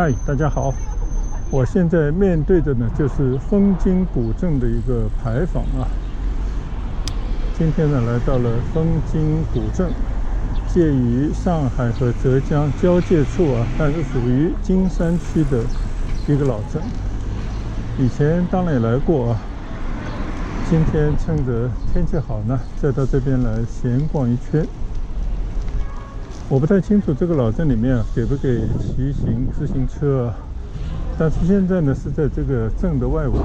嗨，大家好！我现在面对的呢就是枫津古镇的一个牌坊啊。今天呢来到了枫津古镇，介于上海和浙江交界处啊，但是属于金山区的一个老镇。以前当然也来过啊。今天趁着天气好呢，再到这边来闲逛一圈。我不太清楚这个老镇里面啊给不给骑行自行车啊，但是现在呢是在这个镇的外围，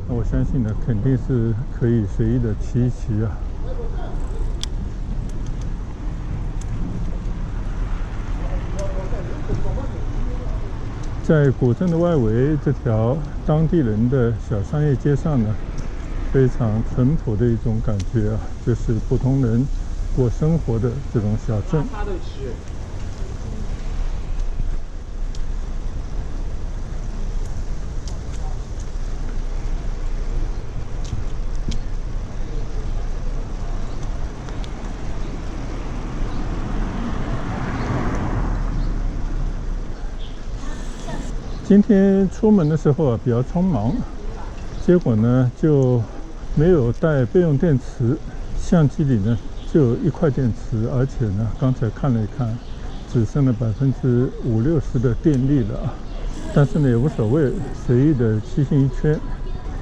那我相信呢肯定是可以随意的骑一骑啊。在古镇的外围这条当地人的小商业街上呢，非常淳朴的一种感觉啊，就是普通人过生活的这种小镇。今天出门的时候啊比较匆忙，结果呢就没有带备用电池，相机里呢就有1块电池，而且呢刚才看了一看，只剩了50%-60%的电力了啊。但是呢也无所谓，随意的骑行一圈，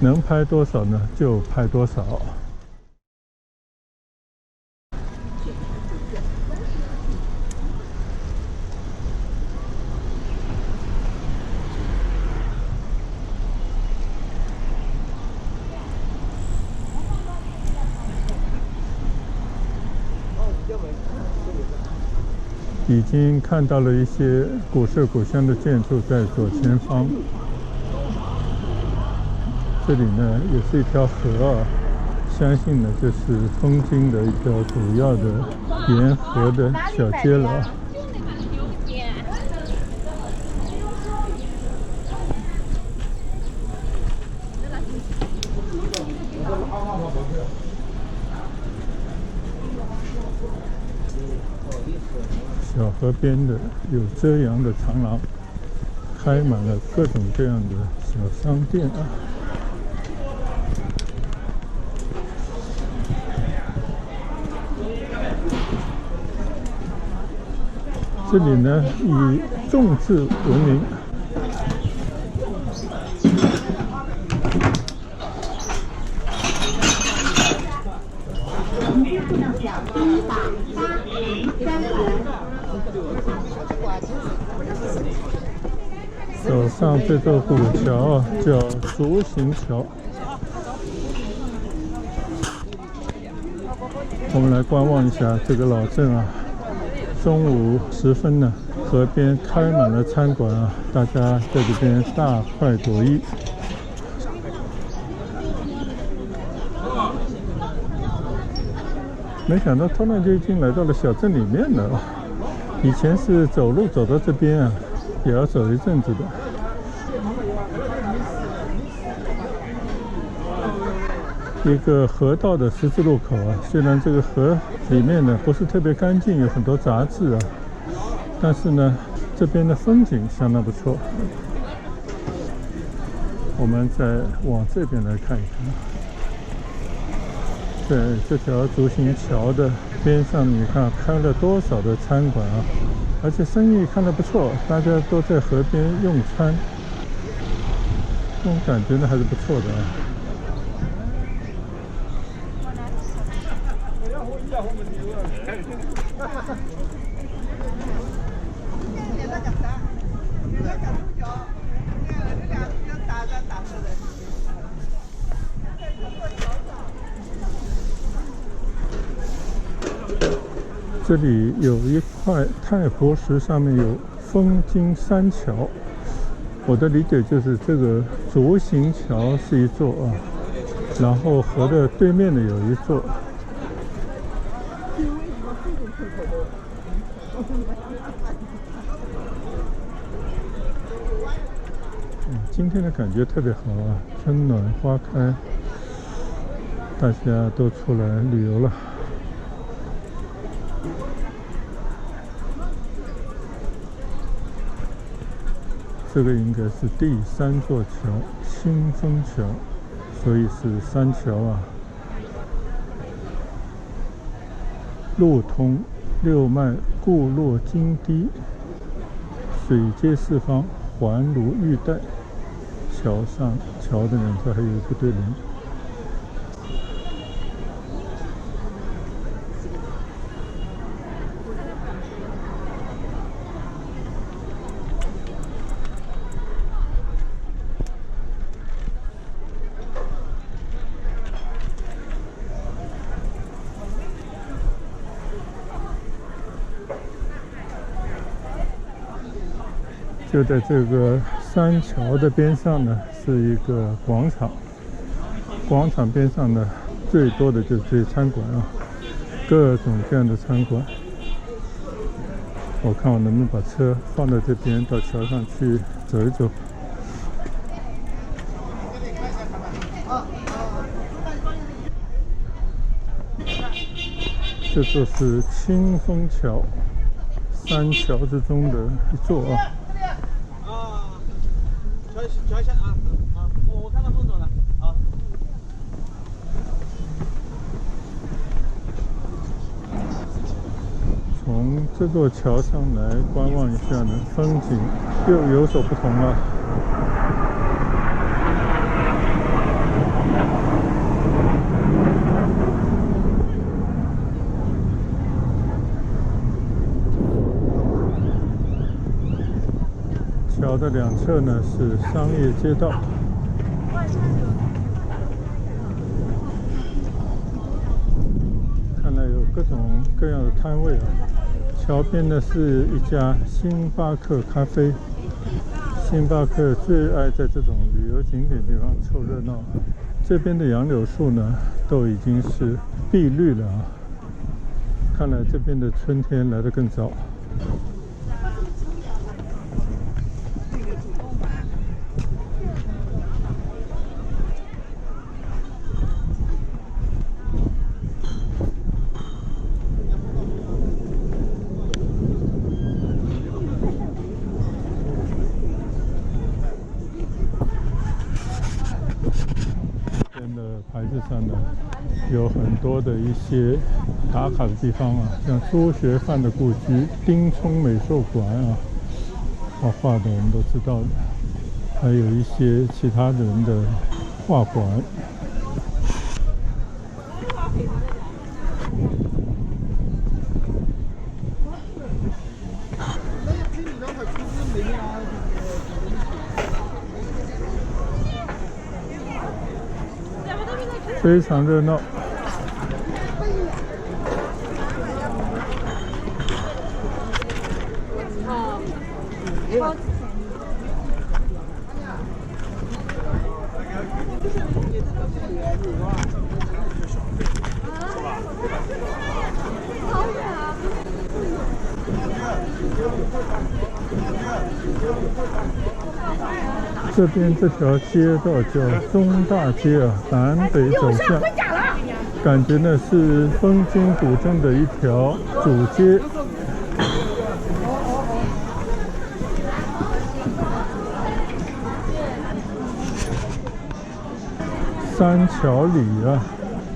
能拍多少呢就拍多少。已经看到了一些古色古香的建筑在左前方。这里呢也是一条河啊，相信呢这是枫津的一条主要的沿河的小街了啊。小河边的有遮阳的长廊，开满了各种各样的小商店啊。这里呢以种植闻名。走上这座古桥啊，叫竹行桥。我们来观望一下这个老镇啊。中午时分呢，河边开满了餐馆啊，大家在这边大快朵颐。没想到突然就已经来到了小镇里面了。以前是走路走到这边啊，也要走一阵子的。一个河道的十字路口啊，虽然这个河里面呢不是特别干净，有很多杂质啊，但是呢这边的风景相当不错。我们再往这边来看一看。在这条竹行桥的边上，你看开了多少的餐馆啊，而且生意看得不错，大家都在河边用餐，这种感觉呢还是不错的啊。这里有一块太湖石，上面有枫津三桥。我的理解就是这个竹行桥是一座啊，然后河的对面呢有一座。今天的感觉特别好啊，春暖花开，大家都出来旅游了。这个应该是第3座桥，清风桥，所以是3桥啊。路通六脉，固络金堤，水接四方，环如玉带。桥的两侧还有一个对联。就在这个3桥的边上呢，是一个广场。广场边上呢，最多的就是这些餐馆啊，各种各样的餐馆。我看我能不能把车放在这边，到桥上去走一走。这座是清风桥，3桥之中的一座啊。调一下啊，我看到风走了啊。从这座桥上来观望一下呢，风景又有所不同了。桥的两侧呢是商业街道，看来有各种各样的摊位啊。桥边呢是一家星巴克咖啡，星巴克最爱在这种旅游景点地方凑热闹。这边的杨柳树呢都已经是碧绿了啊，看来这边的春天来得更早。牌子上呢有很多的一些打卡的地方啊，像朱学范的故居、丁聪美术馆啊，画的我们都知道的，还有一些其他人的画馆。非常热闹。这边这条街道叫中大街啊，南北走向，感觉呢是枫金古镇的一条主街。三桥里啊，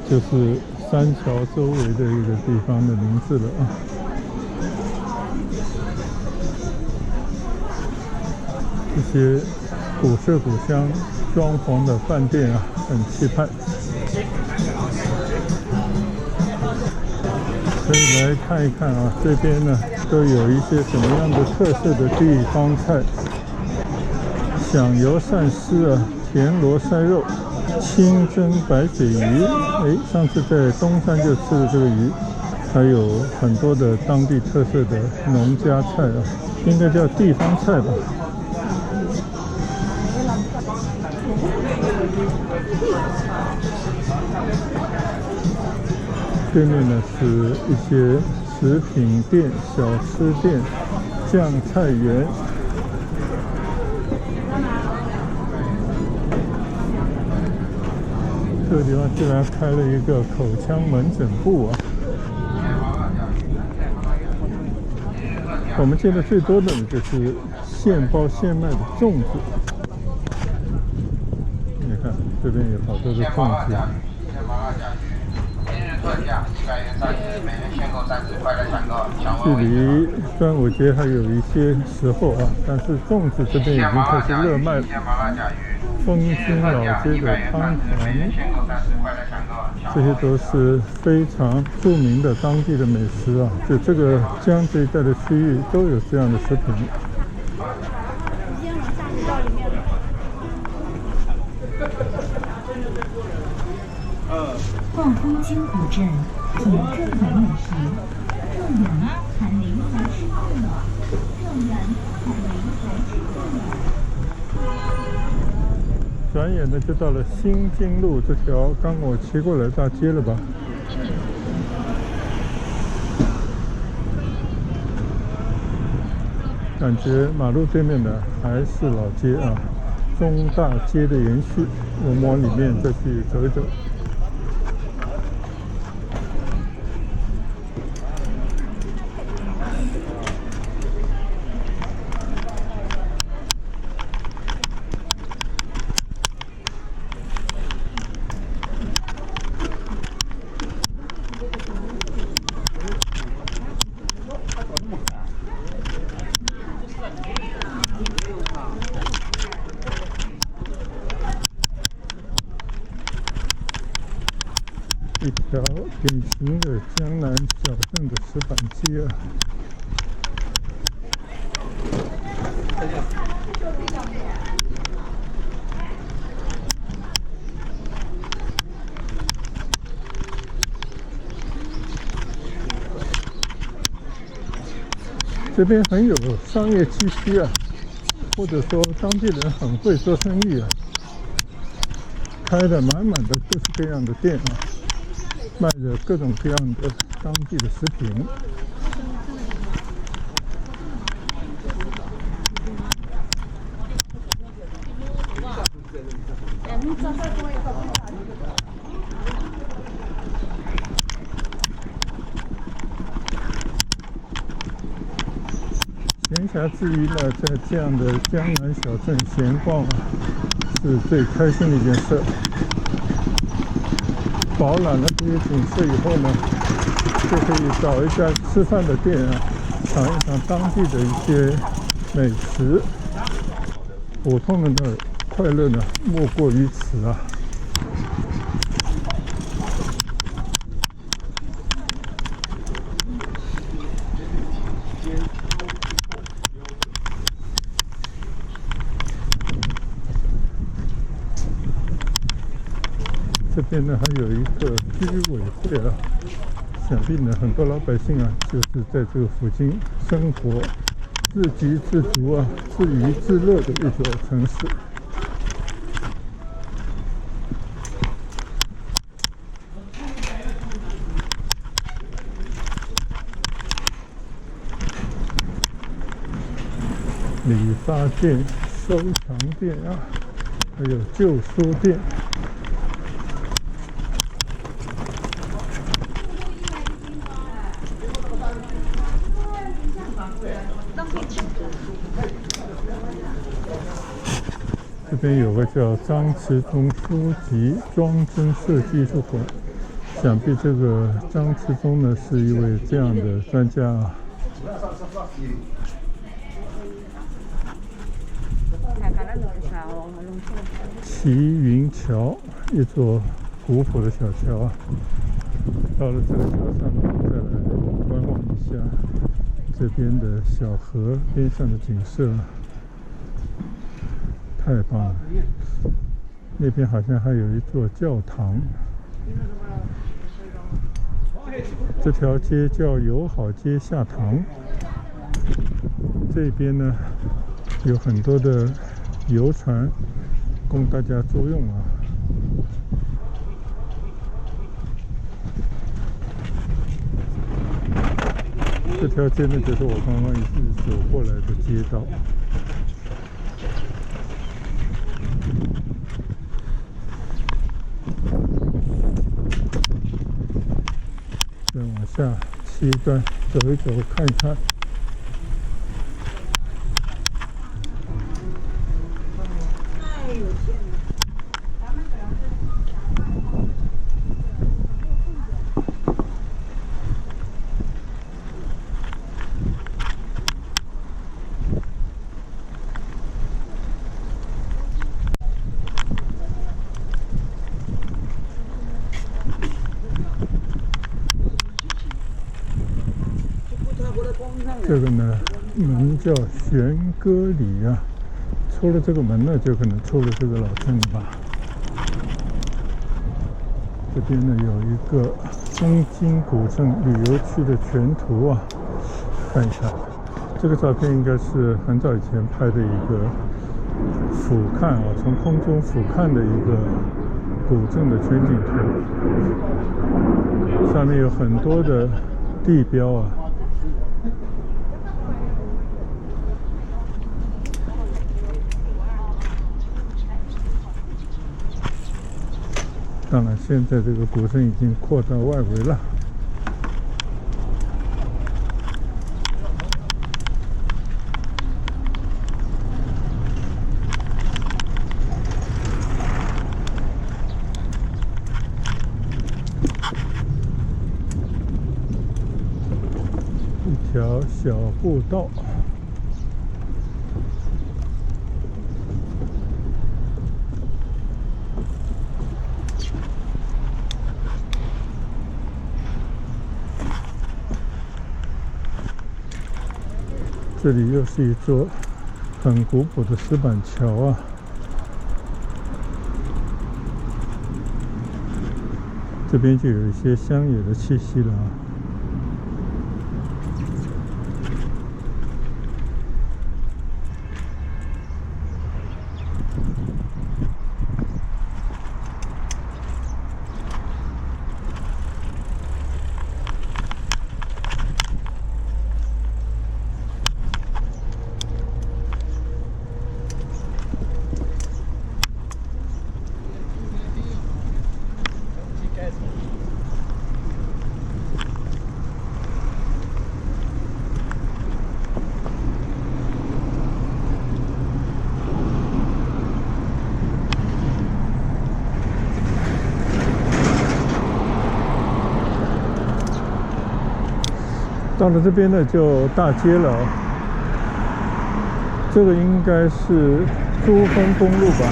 就是三桥周围的一个地方的名字了啊。这些古色古香装潢的饭店啊，很气派。可以来看一看啊，这边呢都有一些什么样的特色的地方菜。响油鳝丝啊，田螺塞肉，清蒸白水鱼。上次在东山就吃了这个鱼。还有很多的当地特色的农家菜啊，应该叫地方菜吧。对面呢是一些食品店、小吃店、酱菜园。这个地方居然开了一个口腔门诊部啊！我们见的最多的呢，就是现包现卖的粽子。你看这边有好多的粽子。距离端午节还有一些时候啊，但是粽子这边已经开始热卖了。枫津老街的汤团，这些都是非常著名的当地的美食啊。就这个江这一带的区域都有这样的食品。你先往下移到里面了。逛枫津古镇，品正版美食，更远喊灵魂吃饭了，更远喊灵魂吃饭了。转眼呢就到了新津路这条刚我骑过来的大街了吧？感觉马路对面的还是老街啊，中大街的延续。我们往里面再去走一走。一条典型的江南小镇的石板街啊。这边很有商业气息啊，或者说当地人很会做生意啊，开的满满的各式各样的店啊。卖着各种各样的当地的食品。闲暇之余呢，在这样的江南小镇闲逛啊，是最开心的一件事。饱览了这些景色以后呢，就可以找一家吃饭的店啊，尝一尝当地的一些美食。普通人的快乐呢，莫过于此啊。这边呢还有一个居委会啊，想必呢很多老百姓啊就是在这个附近生活，自给自足啊，自娱自乐的一座城市。理发店、收藏店啊，还有旧书店。这边有个叫张慈忠书籍装帧设计术馆，想必这个张慈忠呢是一位这样的专家啊。齐云桥，一座古朴的小桥啊。到了这个桥上呢，再来观望一下这边的小河边上的景色，太棒了！那边好像还有一座教堂。这条街叫友好街下塘。这边呢有很多的游船供大家租用啊。这条街呢就是我刚刚一直走过来的街道。再往下西端走一走看一看。这个呢门叫玄歌里啊，出了这个门呢，就可能出了这个老镇吧。这边呢有一个东京古镇旅游区的全图啊，看一下。这个照片应该是很早以前拍的一个俯瞰啊，从空中俯瞰的一个古镇的全景图，上面有很多的地标啊。当然，现在这个古镇已经扩到外围了。一条小步道。这里又是一座很古朴的石板桥啊，这边就有一些乡野的气息了啊。到了这边呢，就大街了。这个应该是珠峰公路吧？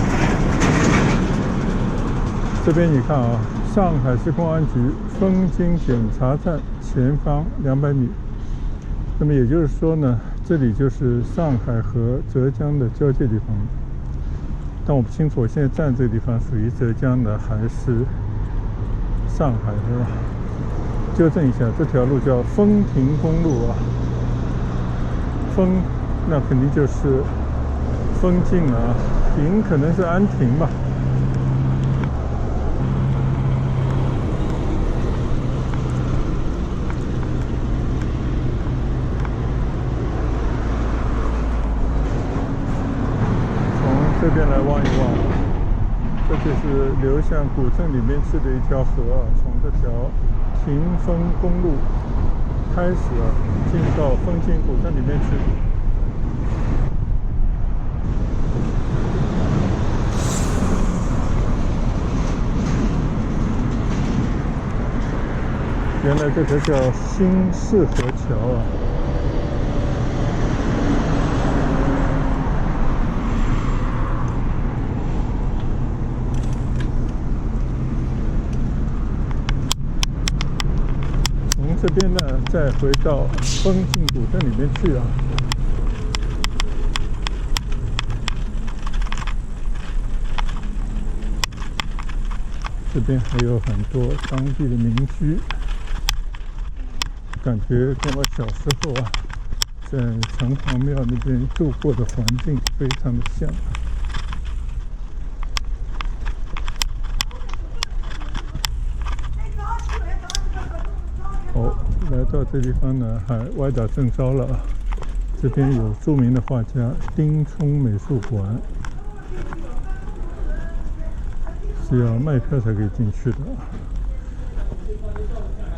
这边你看啊，上海市公安局枫泾检查站前方200米。那么也就是说呢，这里就是上海和浙江的交界地方。但我不清楚，我现在站这个地方属于浙江的还是上海的。纠正一下，这条路叫枫亭公路啊。枫，那肯定就是枫泾啊，亭可能是安亭吧。从这边来望一望，这就是流向古镇里面去的一条河啊，从这条屏枫公路开始啊，进到枫泾古镇里面去。原来这条叫新市河桥啊。这边呢，再回到枫泾古镇里面去啊。这边还有很多当地的民居，感觉跟我小时候啊，在城隍庙那边度过的环境非常的像。来到这地方呢，还歪打正着了啊！这边有著名的画家丁冲美术馆，是要卖票才可以进去的，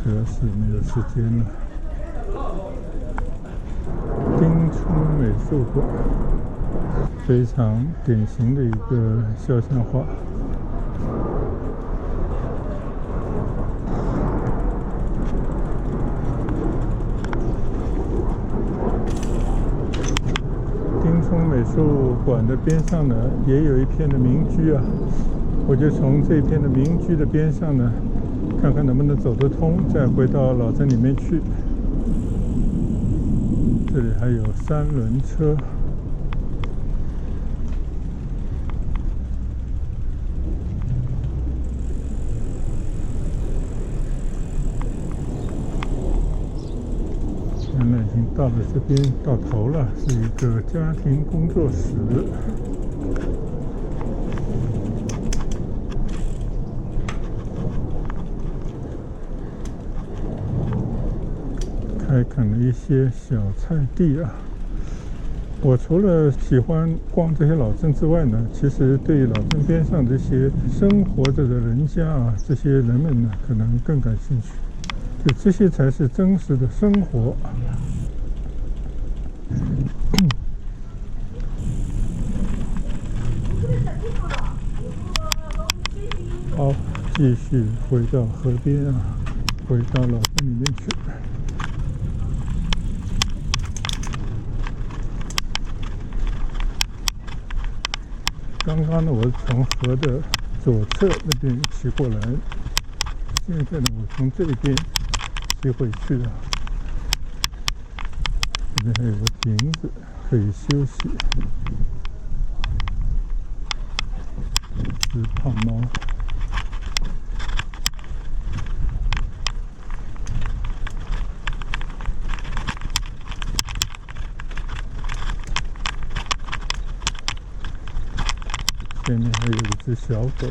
主要是没有时间了。丁冲美术馆，非常典型的一个肖像画。美术馆的边上呢，也有一片的民居啊，我就从这片的民居的边上呢，看看能不能走得通，再回到老镇里面去。这里还有三轮车。现在已经到了这边，到头了，是一个家庭工作室。开垦了一些小菜地啊。我除了喜欢逛这些老镇之外呢，其实对老镇边上这些生活着的人家啊，这些人们呢，可能更感兴趣。就这些才是真实的生活。好，继续回到河边啊，回到老镇里面去。刚刚呢，我是从河的左侧那边骑过来，现在呢，我从这边骑回去啊。这边还有个亭子可以休息。是胖猫。前面还有一只小狗，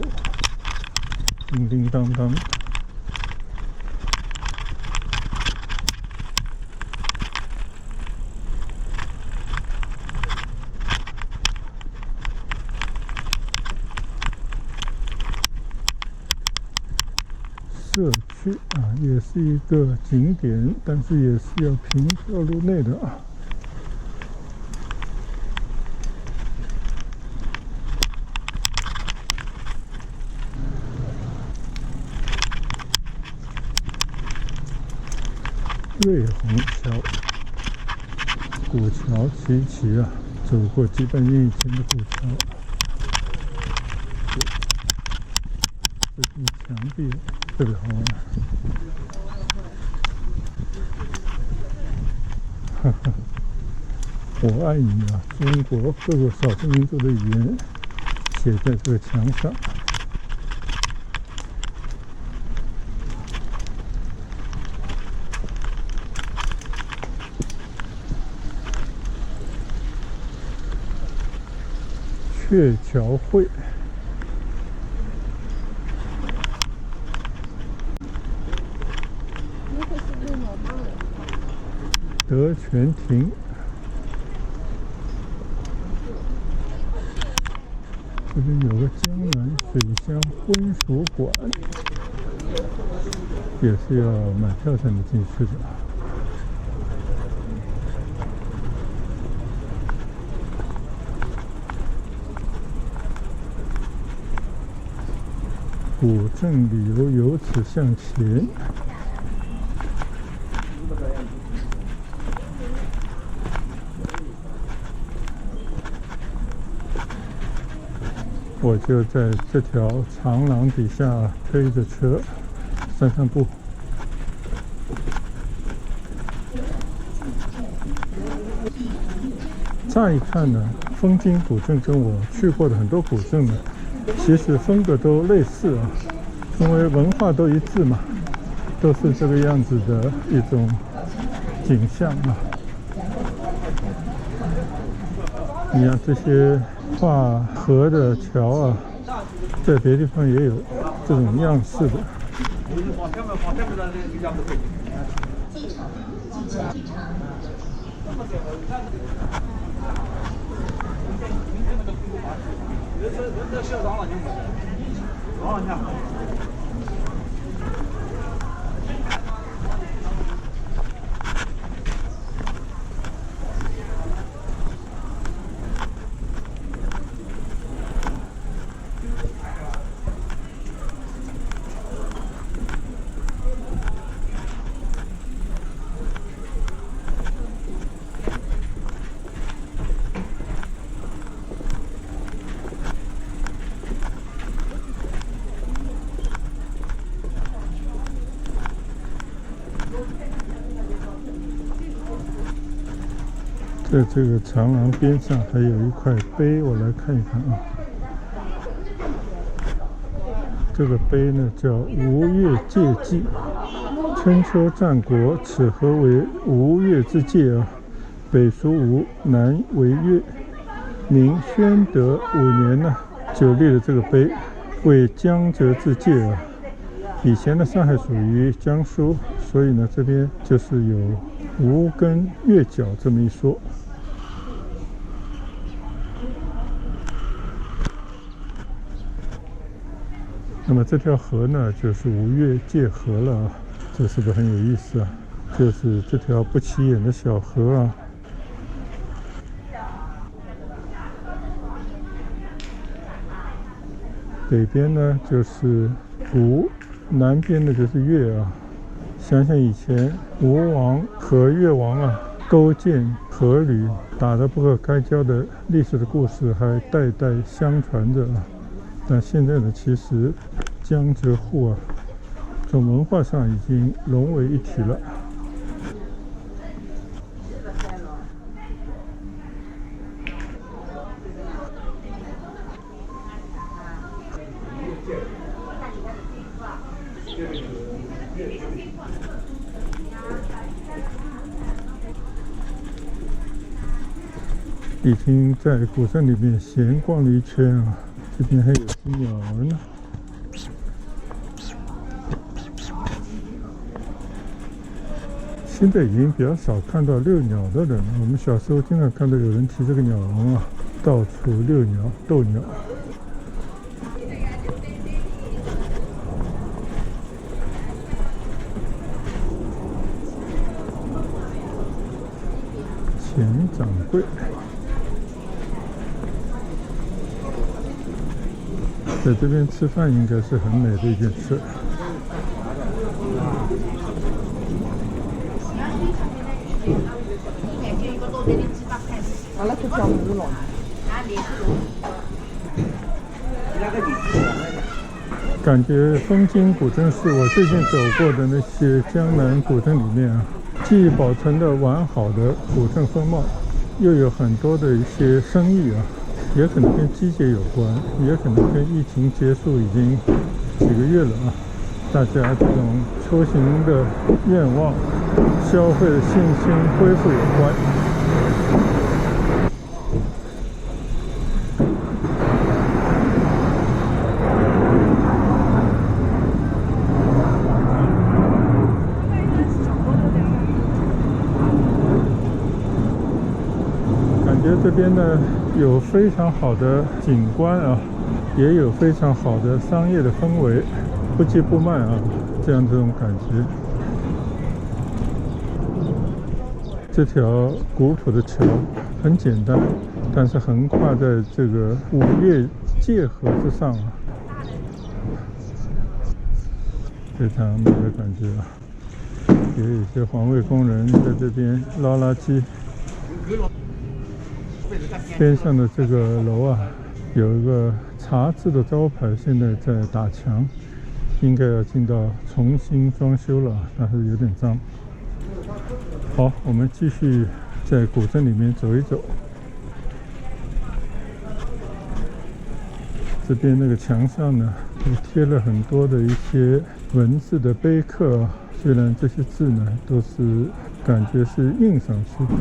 叮叮当当。社区啊，也是一个景点，但是也是要凭票入内的啊。瑞虹桥，古桥齐齐啊，走过几百年以前的古桥。这壁墙壁特别好玩。哈哈，我爱你啊！中国各个少数民族的语言写在这个墙上。鹊桥会，德全亭，这边有个江南水乡婚俗馆，也是要买票才能进去的。古镇旅游由此向前。我就在这条长廊底下推着车散散步。乍一看呢，枫金古镇跟我去过的很多古镇呢，其实风格都类似啊，因为文化都一致嘛，都是这个样子的一种景象啊。你看这些跨河的桥啊，在别的地方也有这种样式的。在这个长廊边上还有一块碑，我来看一看啊。这个碑呢叫吴越界记，春秋战国，此河为吴越之界啊，北属吴，南为越。明宣德5年呢，就立了这个碑，为江浙之界啊。以前呢，上海属于江苏，所以呢，这边就是有吴跟越角这么一说。那么这条河呢，就是吴越界河了啊，这是不是很有意思啊？就是这条不起眼的小河啊。北边呢就是吴，南边呢就是越啊。想想以前吴王和越王啊勾践阖闾打得不可开交的历史的故事还代代相传着啊。但现在呢，其实江浙沪啊，从文化上已经融为一体了。已经在古镇里面闲逛了一圈啊，这边还有只鸟儿呢。现在已经比较少看到遛鸟的人了。我们小时候经常看到有人提这个鸟笼啊，到处遛鸟、逗鸟。钱掌柜在这边吃饭应该是很美的一件事。阿拉不讲母老。感觉枫泾古镇是我最近走过的那些江南古镇里面啊，既保存的完好的古镇风貌，又有很多的一些生意啊，也可能跟季节有关，也可能跟疫情结束已经几个月了啊，大家这种出行的愿望、消费的信心恢复有关。这边呢有非常好的景观啊，也有非常好的商业的氛围，不急不慢啊，这种感觉。这条古朴的桥很简单，但是横跨在这个吴越界河之上啊，非常美的感觉啊。也有一些环卫工人在这边捞垃圾。边上的这个楼啊，有一个茶字的招牌，现在在打墙，应该要进到重新装修了，但是有点脏。好，我们继续在古镇里面走一走。这边那个墙上呢，也贴了很多的一些文字的碑刻啊，虽然这些字呢都是感觉是印上去的，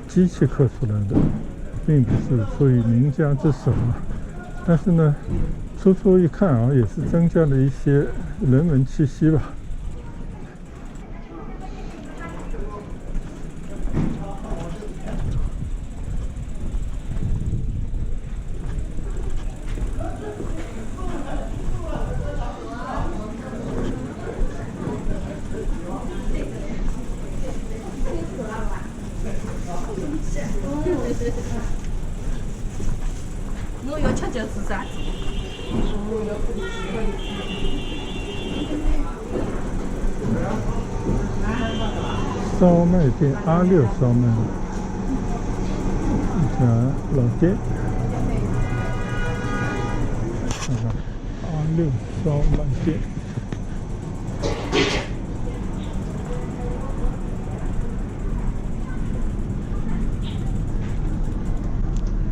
机器刻出来的。并不是出于名家之手啊，但是呢，初初一看啊，也是增加了一些人文气息吧。侬要吃就是啥子？烧麦店阿六烧麦，一家老店。看看阿六烧麦店。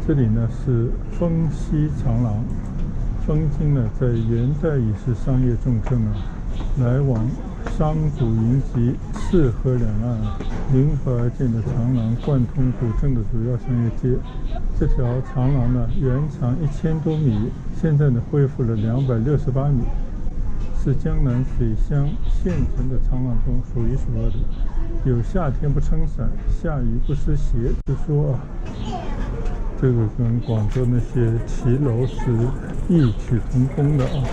这里呢是丰西长廊。丰津呢在元代已是商业重镇啊，来往商贾云集，泗河两岸临河而建的长廊贯通古镇的主要商业街。这条长廊呢原长1000多米，现在呢恢复了268米，是江南水乡现存的长廊中数一数二的。有夏天不撑伞，下雨不湿鞋。就说啊，这个跟广州那些骑楼是异曲同工的啊。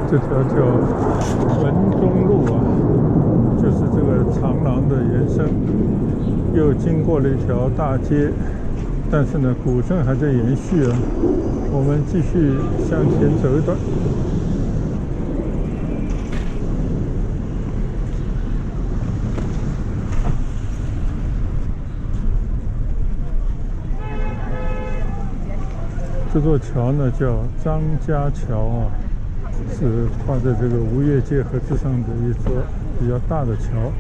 这条叫文中路啊，就是这个长廊的延伸，又经过了一条大街，但是呢，古镇还在延续啊。我们继续向前走一段。这座桥呢叫张家桥啊，是画在这个吴越界河之上的一座比较大的桥。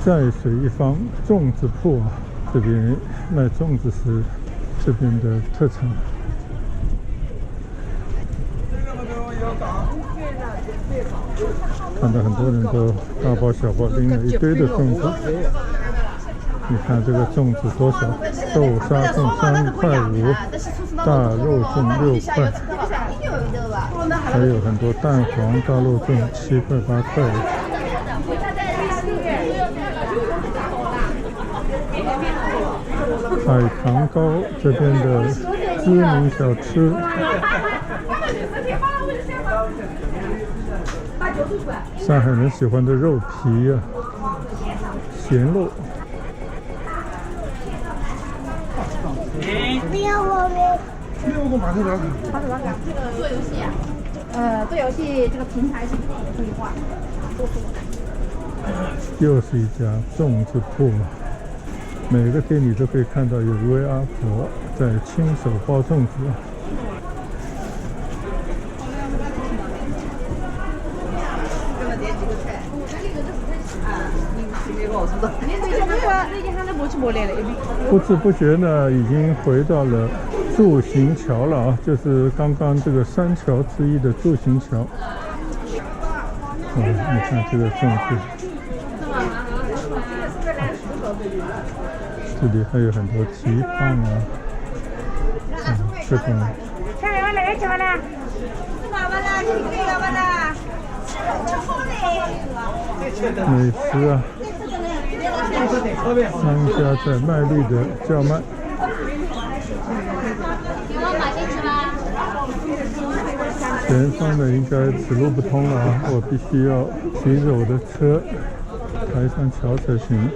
在水一方粽子铺啊，这边卖粽子是这边的特产。看到很多人都大包小包拎了一堆的粽子。你看这个粽子多少？豆沙粽3块5，大肉粽6块，还有很多蛋黄大肉粽7块8块的。海棠糕这边的知名小吃。上海人喜欢的肉皮啊，咸肉。没有我们。没有个马上聊。做游戏啊？做游戏这个平台是可以画，都是我的。又是一家粽子铺，每个店里都可以看到有一位阿婆在亲手包粽子。不知不觉呢，已经回到了柱形桥了啊，就是刚刚这个3桥之一的柱形桥。你看这个粽子，这里还有很多蹄膀啊，各种美食啊。商家在卖力的叫卖。前方的应该此路不通了啊，我必须要骑着我的车抬上桥才行。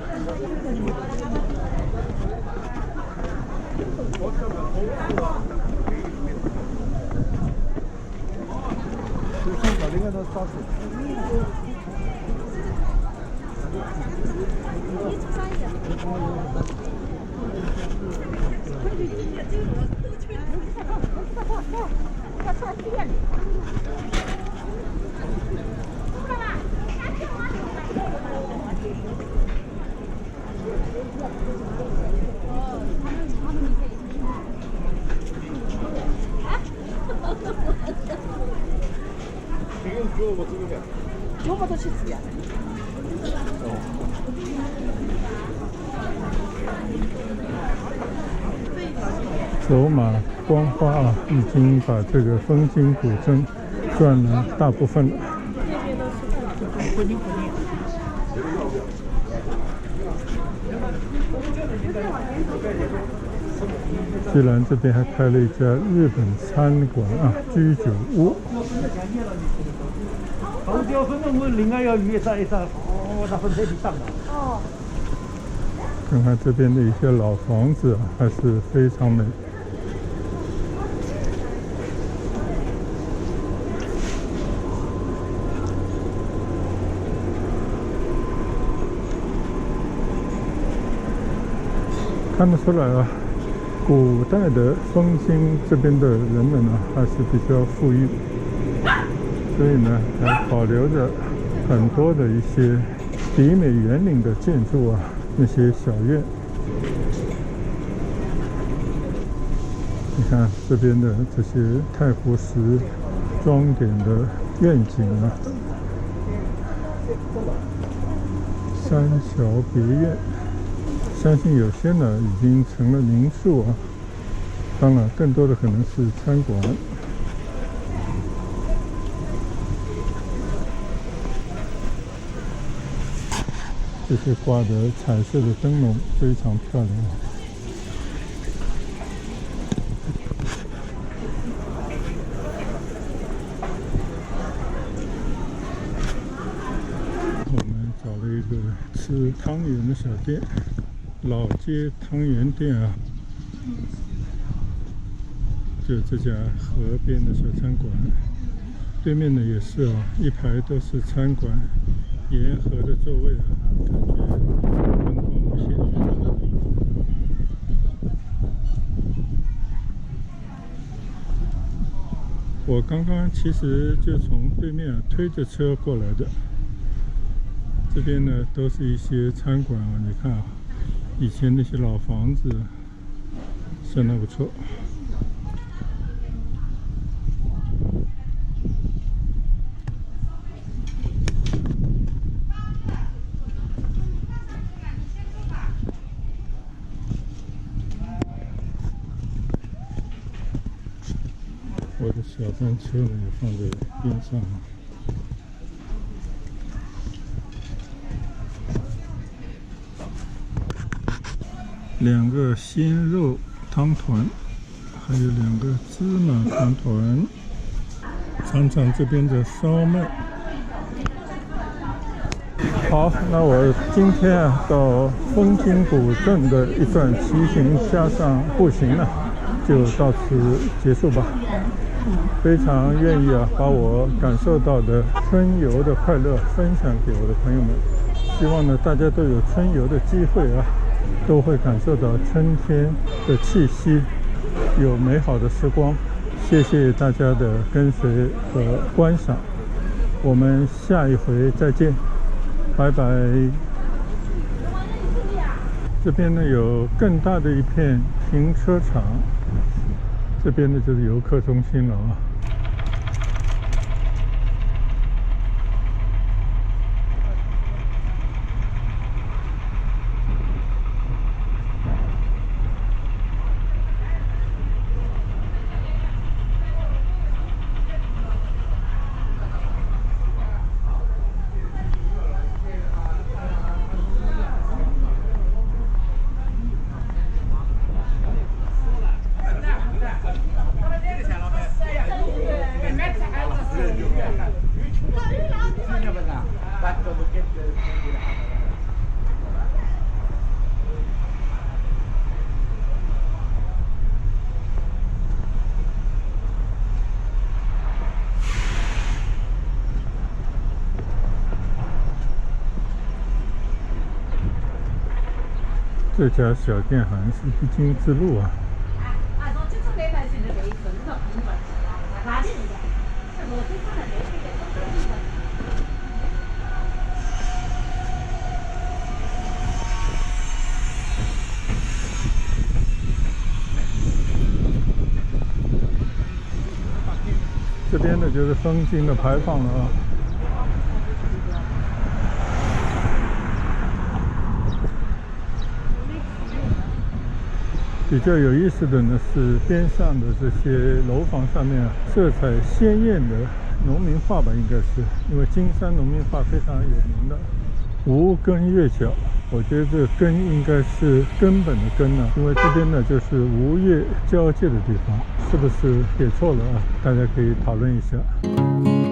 走马观花啊，已经把这个丰津古镇转了大部分了。居然这边还开了一家日本餐馆啊，居酒屋。好椒粉我另外要预算一下，那分配得上的。哦。看看这边的一些老房子啊，还是非常美。看得出来啊，古代的丰津这边的人们呢，还是比较富裕。所以呢，还保留着很多的一些比美园林的建筑啊，那些小院。你看这边的这些太湖石装点的愿景啊，三桥别院，相信有些呢已经成了民宿啊，当然更多的可能是餐馆。这些挂的彩色的灯笼非常漂亮。我们找了一个吃汤圆的小店，老街汤圆店啊，就这家河边的小餐馆，对面的也是啊，一排都是餐馆，沿河的座位啊，感觉风光无限。我刚刚其实就从对面推着车过来的。这边呢都是一些餐馆啊，你看啊，以前那些老房子相当不错。我的小单车呢也放在边上。2个鲜肉汤团，还有2个芝麻汤团。尝尝这边的烧麦。好，那我今天啊到枫金古镇的一段骑行加上步行呢，就到此结束吧。非常愿意啊把我感受到的春游的快乐分享给我的朋友们。希望呢大家都有春游的机会啊。都会感受到春天的气息，有美好的时光。谢谢大家的跟随和观赏，我们下一回再见，拜拜。这边呢有更大的一片停车场，这边呢就是游客中心了啊。这家小店好像是必经之路啊。这边呢就是枫金的牌坊了啊。比较有意思的呢是边上的这些楼房上面色彩鲜艳的农民画吧，应该是因为金山农民画非常有名的。吴根月角，我觉得这个根应该是根本的根呢，因为这边呢就是吴越交界的地方，是不是写错了啊？大家可以讨论一下。